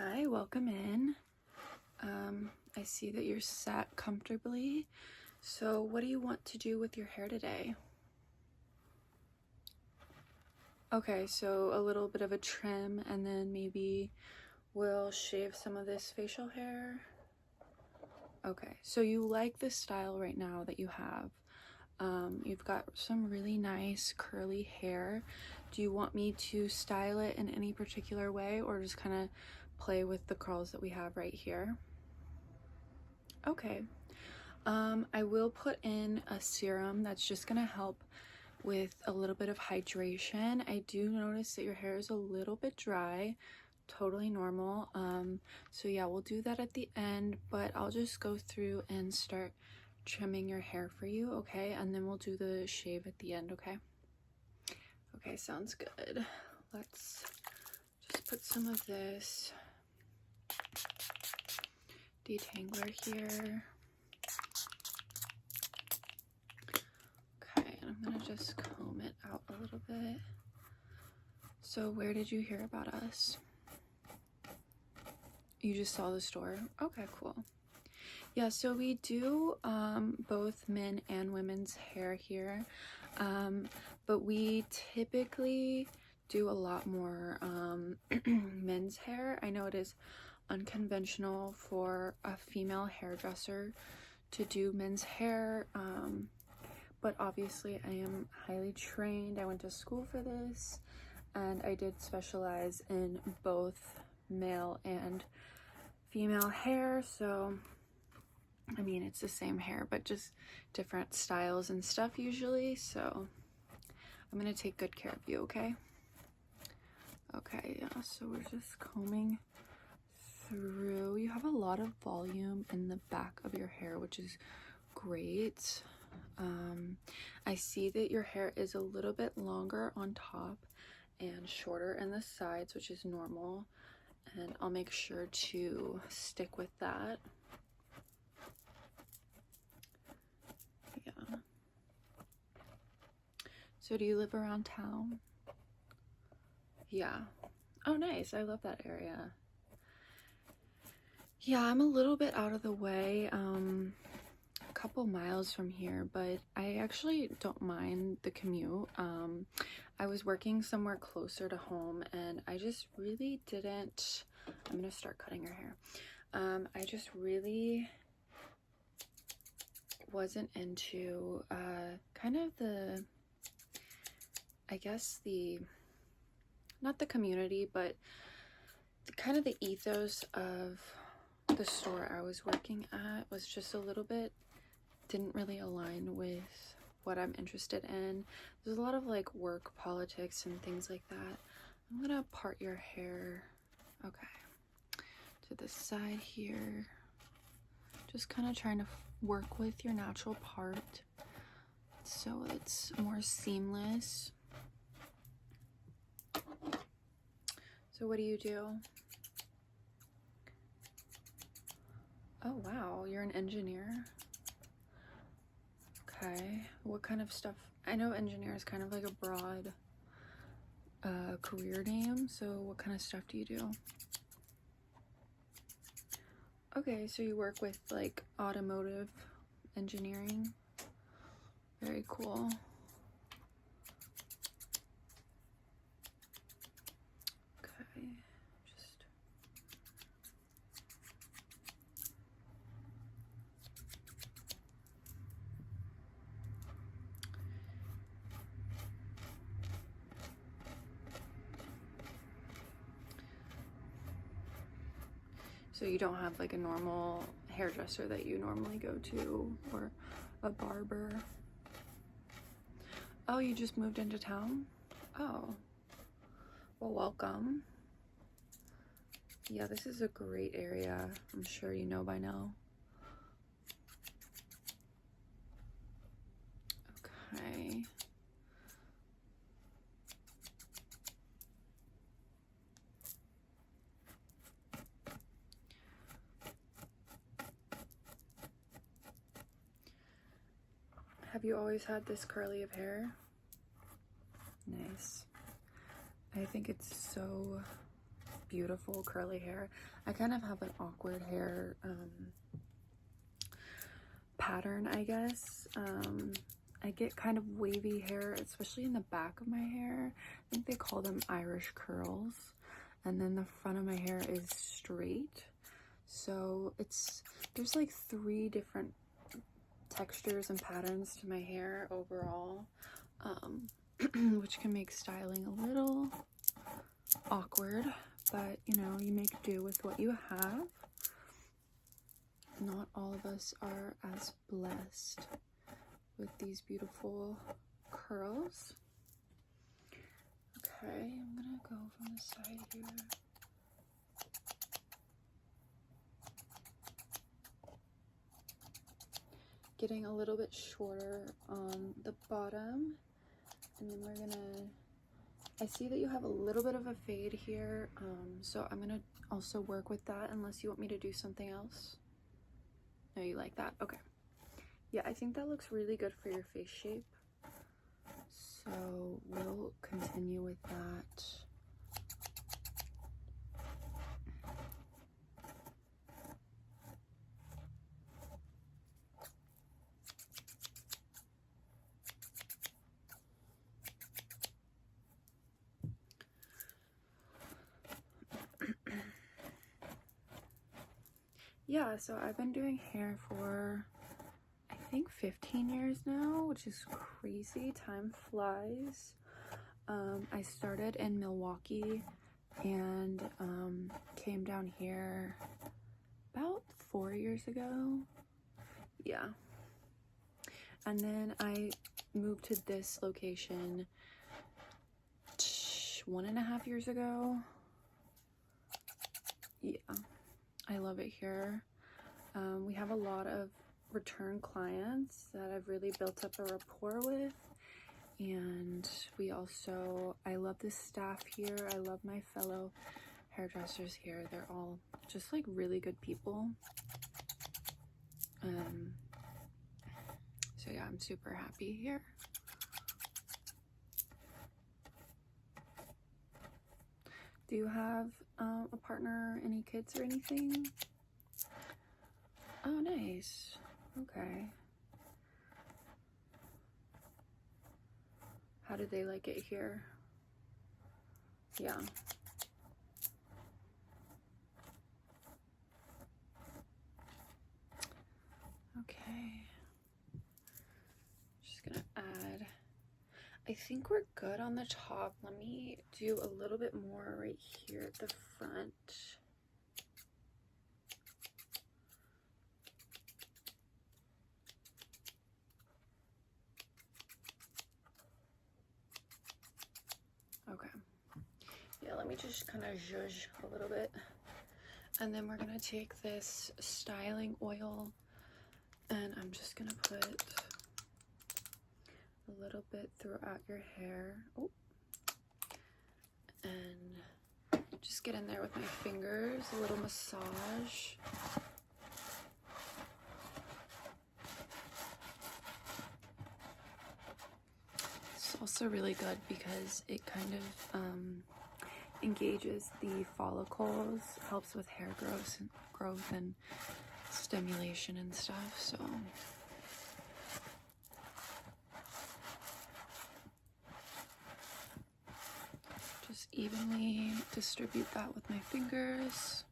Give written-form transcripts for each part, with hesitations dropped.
Hi, welcome in. I see that you're sat comfortably. So what do you want to do with your hair today? Okay, so a little bit of a trim and then maybe we'll shave some of this facial hair. Okay, so you like this style right now that you have. You've got some really nice curly hair. Do you want me to style it in any particular way or just kind of play with the curls that we have right here? Okay. I will put in a serum that's just gonna help with a little bit of hydration. I do notice that your hair is a little bit dry, totally normal. So yeah, we'll do that at the end, but I'll just go through and start trimming your hair for you, okay? And then we'll do the shave at the end, okay? Okay, sounds good. Let's just put some of this detangler here. Okay, and I'm gonna just comb it out a little bit. So where did you hear about us? You just saw the store? Okay, cool. Yeah, so we do both men and women's hair here, but we typically do a lot more men's hair. I know it is unconventional for a female hairdresser to do men's hair, but obviously I am highly trained. I went to school for this and I did specialize in both male and female hair, so I mean it's the same hair but just different styles and stuff usually, so I'm gonna take good care of you, okay? Okay, yeah, so we're just combing through. You have a lot of volume in the back of your hair, which is great. I see that your hair is a little bit longer on top and shorter in the sides, which is normal, and I'll make sure to stick with that. Yeah. So do you live around town? Yeah. Oh, nice. I love that area. Yeah, I'm a little bit out of the way, a couple miles from here, but I actually don't mind the commute. I was working somewhere closer to home and I just really didn't, I'm gonna start cutting your hair. I just really wasn't into kind of the, I guess the, not the community, but kind of the ethos of the store I was working at was just a little bit, didn't really align with what I'm interested in. There's a lot of like work politics and things like that. I'm gonna part your hair, okay, to the side here. Just kind of trying to work with your natural part so it's more seamless. So what do you do? Oh wow, you're an engineer. Okay, what kind of stuff? I know engineer is kind of like a broad career name, so what kind of stuff do you do? Okay, so you work with like automotive engineering. Very cool. Okay, just so you don't have like a normal hairdresser that you normally go to, or a barber? Oh, you just moved into town? Oh, well, welcome. Yeah, this is a great area. I'm sure you know by now. Okay. Have you always had this curly of hair? Nice. I think it's so beautiful curly hair. I kind of have an awkward hair pattern, I guess. I get kind of wavy hair, especially in the back of my hair. I think they call them Irish curls. And then the front of my hair is straight. So there's like 3 different textures and patterns to my hair overall, which can make styling a little awkward, but you know, you make do with what you have. Not all of us are as blessed with these beautiful curls. Okay, I'm gonna go from the side here. Getting a little bit shorter on the bottom, and then we're gonna, I see that you have a little bit of a fade here, so I'm gonna also work with that unless you want me to do something else. No, you like that? Okay. Yeah, I think that looks really good for your face shape. So we'll continue with that. Yeah, so I've been doing hair for I think 15 years now, which is crazy. Time flies. I started in Milwaukee and came down here about 4 years ago. Yeah. And then I moved to this location 1.5 years ago. Yeah, I love it here. We have a lot of return clients that I've really built up a rapport with, and I love the staff here. I love my fellow hairdressers here. They're all just like really good people. So yeah, I'm super happy here. Do you have a partner, any kids or anything? Oh, nice. Okay. How do they like it here? Yeah. Okay. Just gonna add, I think we're good on the top. Let me do a little bit more right here at the front. Okay. Yeah, let me just kind of zhuzh a little bit. And then we're gonna take this styling oil and I'm just gonna put a little bit throughout your hair. Oh. And just get in there with my fingers, a little massage. It's also really good because it kind of engages the follicles, helps with hair growth and stimulation and stuff. So just evenly distribute that with my fingers.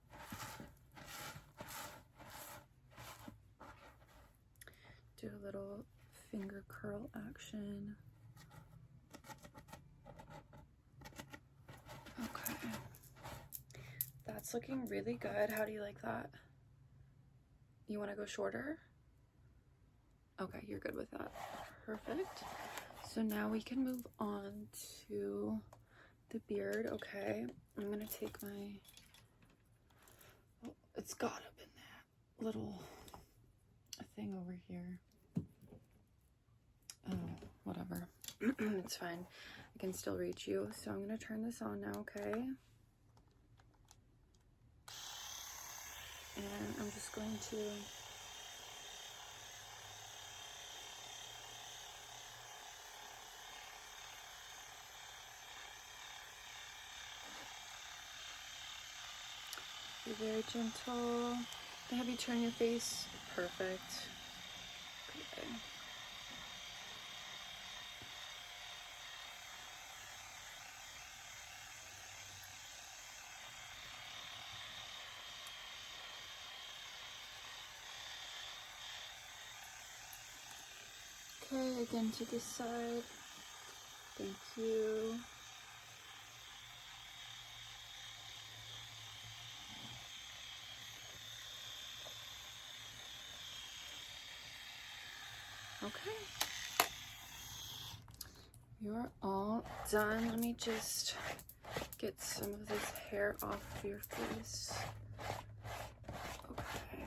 Do a little finger curl action. Okay. That's looking really good. How do you like that? You want to go shorter? Okay, you're good with that. Perfect. So now we can move on to the beard. Okay, I'm gonna take my, oh, it's got up in that little thing over here. Oh, whatever. It's fine. I can still reach you. So I'm gonna turn this on now, okay? And I'm just going to Be very gentle. Can I have you turn your face? Perfect. Okay. Okay, again to this side. Thank you. Okay. You're all done. Let me just get some of this hair off your face. Okay.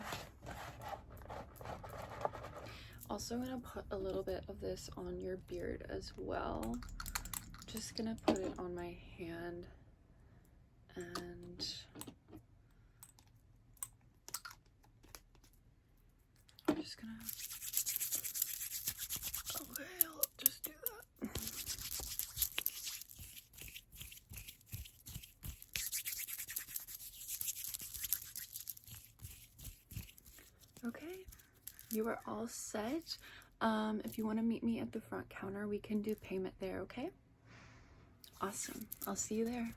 Also gonna put a little bit of this on your beard as well. Just gonna put it on my hand and I'm just gonna, okay, I'll just do that. Okay, you are all set. If you want to meet me at the front counter, we can do payment there, okay? Awesome. I'll see you there.